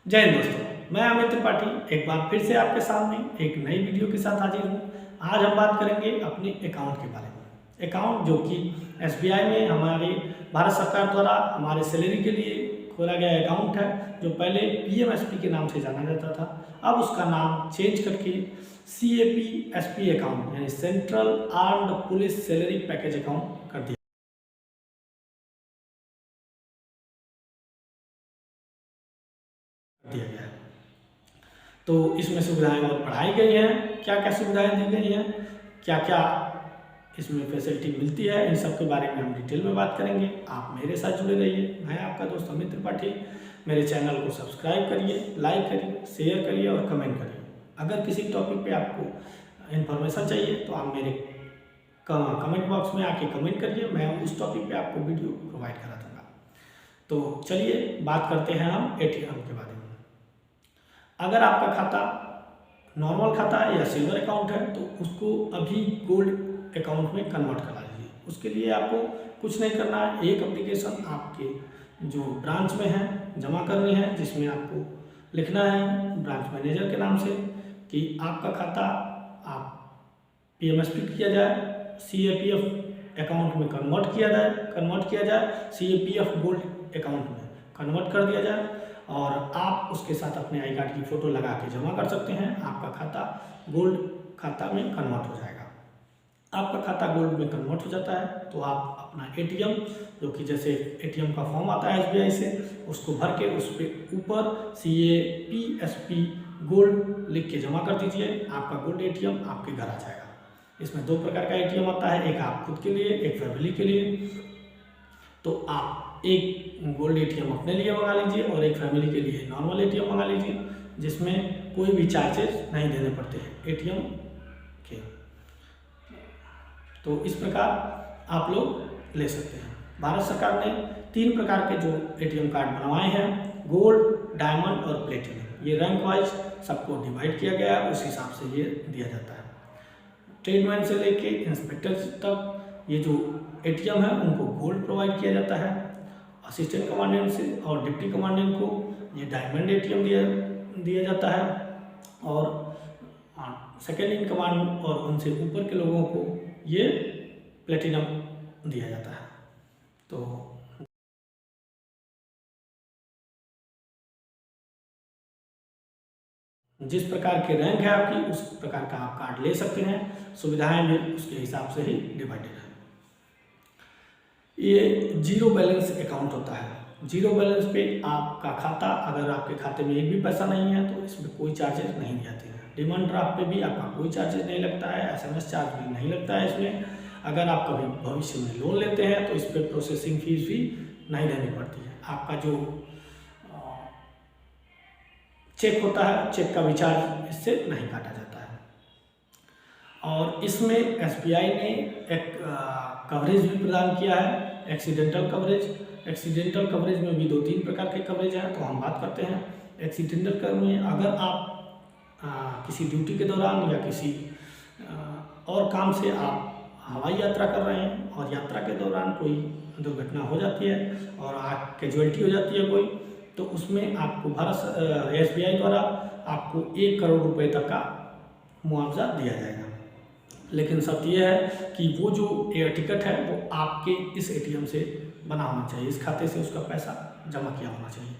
जय हिंद दोस्तों, मैं अमित त्रिपाठी एक बार फिर से आपके सामने एक नई वीडियो के साथ हाजिर हूँ। आज हम बात करेंगे अपने अकाउंट के बारे में। अकाउंट जो कि एसबीआई में हमारे भारत सरकार द्वारा हमारे सैलरी के लिए खोला गया अकाउंट है, जो पहले पीएमएसपी के नाम से जाना जाता था। अब उसका नाम चेंज करके सीएपीएसपी अकाउंट यानी central armed police salary package account कर दिया गया है। तो इसमें सुविधाएं और बढ़ाई गई हैं। क्या क्या सुविधाएं दी गई हैं, क्या क्या इसमें फैसिलिटी मिलती है, इन सब के बारे में हम डिटेल में बात करेंगे। आप मेरे साथ जुड़े रहिए। मैं आपका दोस्त अमित त्रिपाठी। मेरे चैनल को सब्सक्राइब करिए, लाइक करिए, शेयर करिए और कमेंट करिए। अगर किसी टॉपिक पे आपको इन्फॉर्मेशन चाहिए तो आप मेरे कमेंट बॉक्स में आके कमेंट करिए, मैं उस टॉपिक पे आपको वीडियो प्रोवाइड करा दूँगा। तो चलिए बात करते हैं हम एटीएम के बारे में। अगर आपका खाता नॉर्मल खाता है या सिल्वर अकाउंट है तो उसको अभी गोल्ड अकाउंट में कन्वर्ट करा लीजिए। उसके लिए आपको कुछ नहीं करना है, एक एप्लीकेशन आपके जो ब्रांच में है जमा करनी है, जिसमें आपको लिखना है ब्रांच मैनेजर के नाम से कि आपका खाता आप पीएमएसपी किया जाए, सीएपीएफ अकाउंट में कन्वर्ट किया जाए, सीएपीएफ गोल्ड अकाउंट में कन्वर्ट कर दिया जाए और आप उसके साथ अपने आई कार्ड की फ़ोटो लगा के जमा कर सकते हैं। आपका खाता गोल्ड खाता में कन्वर्ट हो जाएगा। आपका खाता गोल्ड में कन्वर्ट हो जाता है तो आप अपना एटीएम, जो कि जैसे एटीएम का फॉर्म आता है एसबीआई से, उसको भर के उस पर ऊपर सीएपीएसपी गोल्ड लिख के जमा कर दीजिए। आपका गोल्ड एटीएम आपके घर आ जाएगा। इसमें दो प्रकार का एटीएम आता है, एक आप खुद के लिए, एक फैमिली के लिए। तो आप एक गोल्ड एटीएम अपने लिए मंगा लीजिए और एक फैमिली के लिए नॉर्मल एटीएम मंगा लीजिए, जिसमें कोई भी चार्जेस नहीं देने पड़ते हैं एटीएम के। तो इस प्रकार आप लोग ले सकते हैं। भारत सरकार ने 3 प्रकार के जो एटीएम कार्ड बनवाए हैं, गोल्ड, डायमंड और प्लेटिनम। ये रैंक वाइज सबको डिवाइड किया गया है, उस हिसाब से ये दिया जाता है। ट्रेडमैन से लेके इंस्पेक्टर तक ये जो एटीएम है उनको गोल्ड प्रोवाइड किया जाता है। असिस्टेंट कमांडेंट से और डिप्टी कमांडेंट को ये डायमंड एटीएम दिया जाता है और सेकेंड इन कमांड और उनसे ऊपर के लोगों को ये प्लेटिनम दिया जाता है। तो जिस प्रकार के रैंक है आपकी, उस प्रकार का आप कार्ड ले सकते हैं। सुविधाएं भी उसके हिसाब से ही डिवाइडेड है। ये जीरो बैलेंस अकाउंट होता है। जीरो बैलेंस पे आपका खाता, अगर आपके खाते में एक भी पैसा नहीं है तो इसमें कोई चार्जेस नहीं जाते हैं। डिमांड ड्राफ्ट पे भी आपका कोई चार्जेस नहीं लगता है, एसएमएस चार्ज भी नहीं लगता है इसमें। अगर आप कभी भविष्य में लोन लेते हैं तो इस पर प्रोसेसिंग फीस भी नहीं देनी पड़ती है। आपका जो चेक होता है, चेक का भी चार्ज इससे नहीं काटा जाता है। और इसमें एसबीआई ने एक कवरेज भी प्रदान किया है, एक्सीडेंटल कवरेज। एक्सीडेंटल कवरेज में भी 2-3 प्रकार के कवरेज हैं, तो हम बात करते हैं एक्सीडेंटल कवरेज में। अगर आप किसी ड्यूटी के दौरान या किसी और काम से आप हवाई यात्रा कर रहे हैं और यात्रा के दौरान कोई दुर्घटना हो जाती है और कैजुअल्टी हो जाती है कोई, तो उसमें आपको भारत एसबीआई द्वारा आपको 1 करोड़ रुपए तक का मुआवजा दिया जाएगा। लेकिन शर्त यह है कि वो जो एयर टिकट है वो आपके इस एटीएम से बना होना चाहिए, इस खाते से उसका पैसा जमा किया होना चाहिए।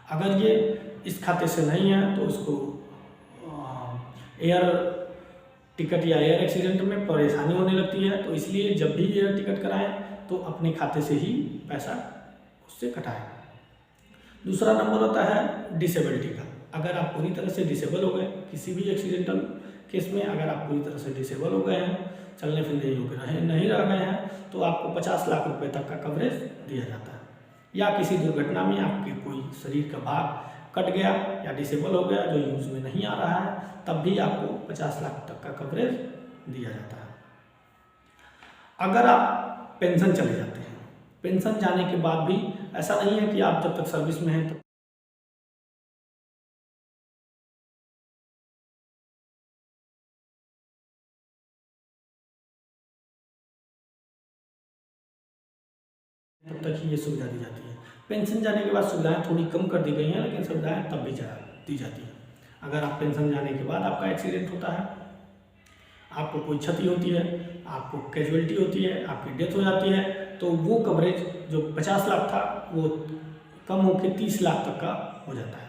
अगर ये इस खाते से नहीं है तो उसको एयर टिकट या एयर एक्सीडेंट में परेशानी होने लगती है। तो इसलिए जब भी एयर टिकट कराएं तो अपने खाते से ही पैसा उससे कटाएं। दूसरा नंबर होता है डिसेबिलिटी का। अगर आप पूरी तरह से डिसेबल हो गए, किसी भी एक्सीडेंटल केस में अगर आप पूरी तरह से डिसेबल हो गए हैं, चलने फिरने योग्य नहीं रह गए हैं, तो आपको 50 लाख रुपए तक का कवरेज दिया जाता है। या किसी दुर्घटना में आपके कोई शरीर का भाग कट गया या डिसेबल हो गया जो यूज़ में नहीं आ रहा है, तब भी आपको 50 लाख तक का कवरेज दिया जाता है। अगर आप पेंशन चले जाते हैं, पेंशन जाने के बाद भी ऐसा नहीं है कि आप जब तक सर्विस में हैं तब तक ही ये सुविधा दी जाती है। पेंशन जाने के बाद सुविधाएं थोड़ी कम कर दी गई हैं, लेकिन सुविधाएं तब भी दी जाती हैं। अगर आप पेंशन जाने के बाद आपका एक्सीडेंट होता है, आपको कोई क्षति होती है, आपको कैजुअलिटी होती है, आपकी डेथ हो जाती है, तो वो कवरेज जो 50 लाख था वो कम होकर 30 लाख तक का हो जाता है।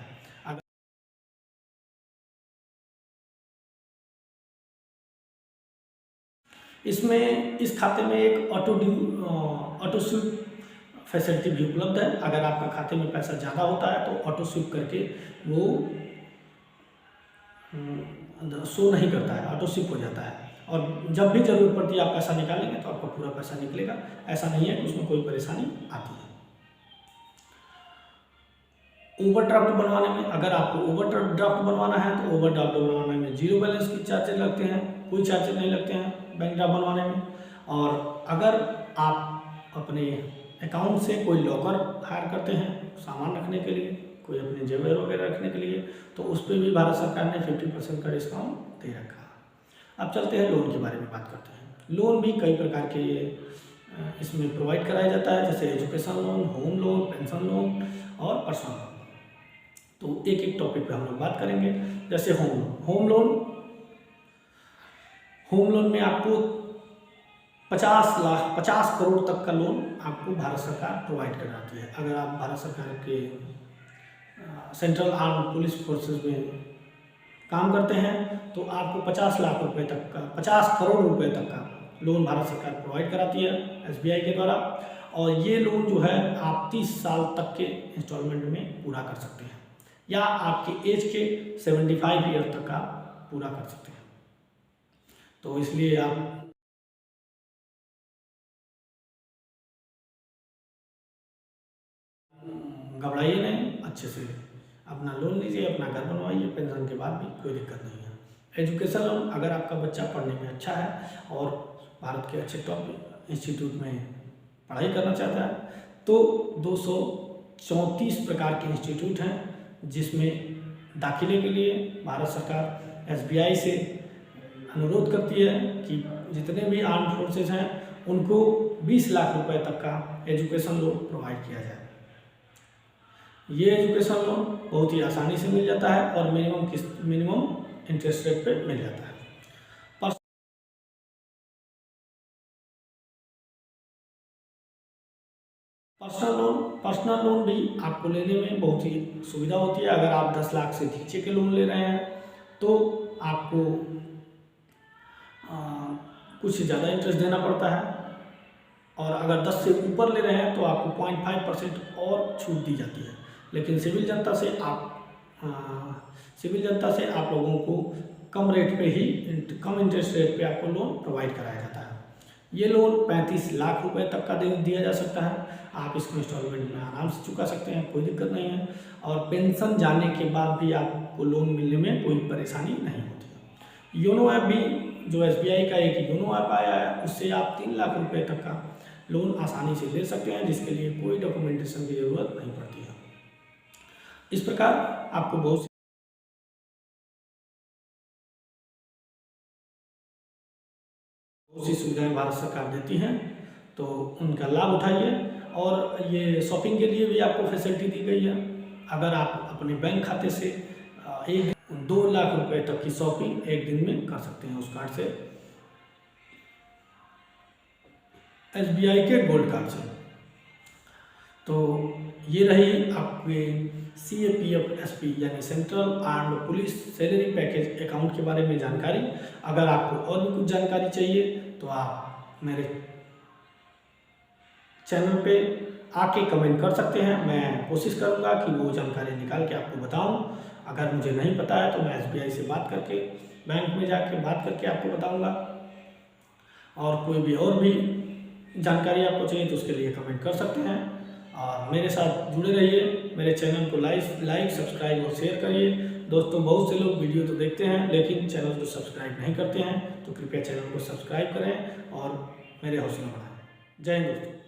इसमें इस खाते में एक ऑटो स्वीप फैसिलिटी भी उपलब्ध है। अगर आपका खाते में पैसा ज़्यादा होता है तो ऑटो स्वीप करके वो शो नहीं करता है, ऑटो स्वीप हो जाता है, और जब भी ज़रूरत पड़ती है आप पैसा निकालेंगे तो आपका पूरा पैसा निकलेगा। ऐसा नहीं है कि उसमें कोई परेशानी आती है। ओवरड्राफ्ट बनवाने में, अगर आपको ओवरड्राफ्ट बनवाना है तो ओवरड्राफ्ट बनवाने में 0 बैलेंस की चार्जेस लगते हैं, कोई चार्जेस नहीं लगते हैं बैंक ड्राफ्ट बनवाने में। और अगर आप अपने अकाउंट से कोई लॉकर हायर करते हैं सामान रखने के लिए, कोई अपने जेवर वगैरह रखने के लिए, तो उस पर भी भारत सरकार ने 50% का डिस्काउंट दे रखा है। अब चलते हैं लोन के बारे में बात करते हैं। लोन भी कई प्रकार के इसमें प्रोवाइड कराया जाता है, जैसे education loan, home loan, pension loan और पर्सनल लोन। तो एक एक टॉपिक पे हम लोग बात करेंगे। जैसे होम लोन में आपको 50 करोड़ तक का लोन आपको भारत सरकार प्रोवाइड कराती है। अगर आप भारत सरकार के सेंट्रल आर्म पुलिस फोर्सेस में काम करते हैं तो आपको 50 लाख रुपए तक का, 50 करोड़ रुपए तक का लोन भारत सरकार प्रोवाइड कराती है SBI के द्वारा। और ये लोन जो है आप 30 साल तक के इंस्टॉलमेंट में पूरा कर सकते हैं, या आपके एज के 75 ईयर तक का पूरा कर सकते हैं। तो इसलिए आप घबराइए नहीं, अच्छे से अपना लोन लीजिए, अपना घर बनवाइए, पेंशन के बाद भी कोई दिक्कत नहीं है। एजुकेशन लोन, अगर आपका बच्चा पढ़ने में अच्छा है और भारत के अच्छे टॉप इंस्टीट्यूट में पढ़ाई करना चाहता है तो 234 प्रकार के इंस्टीट्यूट हैं, जिसमें दाखिले के लिए भारत सरकार SBI से अनुरोध करती है कि जितने भी आर्म फोर्सेस हैं उनको 20 लाख रुपए तक का एजुकेशन लोन प्रोवाइड किया जाए। ये एजुकेशन लोन बहुत ही आसानी से मिल जाता है और मिनिमम इंटरेस्ट रेट पे मिल जाता है। पर्सनल लोन भी आपको लेने में बहुत ही सुविधा होती है। अगर आप 10 लाख से नीचे के लोन ले रहे हैं तो आपको कुछ ज़्यादा इंटरेस्ट देना पड़ता है, और अगर 10 से ऊपर ले रहे हैं तो आपको 0.5% और छूट दी जाती है। लेकिन सिविल जनता से आप लोगों को कम इंटरेस्ट रेट पे आपको लोन प्रोवाइड कराया जाता है। ये लोन 35 लाख रुपए तक का दिया जा सकता है। आप इसको इंस्टॉलमेंट में आराम से चुका सकते हैं, कोई दिक्कत नहीं है। और पेंशन जाने के बाद भी आपको लोन मिलने में कोई परेशानी नहीं होती। योनो ऐप भी, जो SBI का एक योनो ऐप आया है, उससे आप 3 लाख रुपए तक का लोन आसानी से ले सकते हैं, जिसके लिए कोई डॉक्यूमेंटेशन की ज़रूरत नहीं पड़ती है। इस प्रकार आपको बहुत सी सुविधाएं भारत सरकार देती हैं, तो उनका लाभ उठाइए। और ये शॉपिंग के लिए भी आपको फैसिलिटी दी गई है। अगर आप अपने बैंक खाते से 2 लाख रुपए तक की शॉपिंग एक दिन में कर सकते हैं उस कार्ड से, SBI के गोल्ड कार्ड से। तो ये रही आपके CAPF SP यानी central armed police salary package account के बारे में जानकारी। अगर आपको और भी कुछ जानकारी चाहिए तो आप मेरे चैनल पे आके कमेंट कर सकते हैं। मैं कोशिश करूंगा कि वो जानकारी निकाल के आपको बताऊं। अगर मुझे नहीं पता है तो मैं SBI से बात करके, बैंक में जाके बात करके आपको बताऊंगा। और कोई भी और भी जानकारी आपको चाहिए तो उसके लिए कमेंट कर सकते हैं। और मेरे साथ जुड़े रहिए, मेरे चैनल को लाइक सब्सक्राइब और शेयर करिए। दोस्तों, बहुत से लोग वीडियो तो देखते हैं लेकिन चैनल को सब्सक्राइब नहीं करते हैं, तो कृपया चैनल को सब्सक्राइब करें और मेरे हौसला बढ़ाएं। जय हिंद दोस्तों।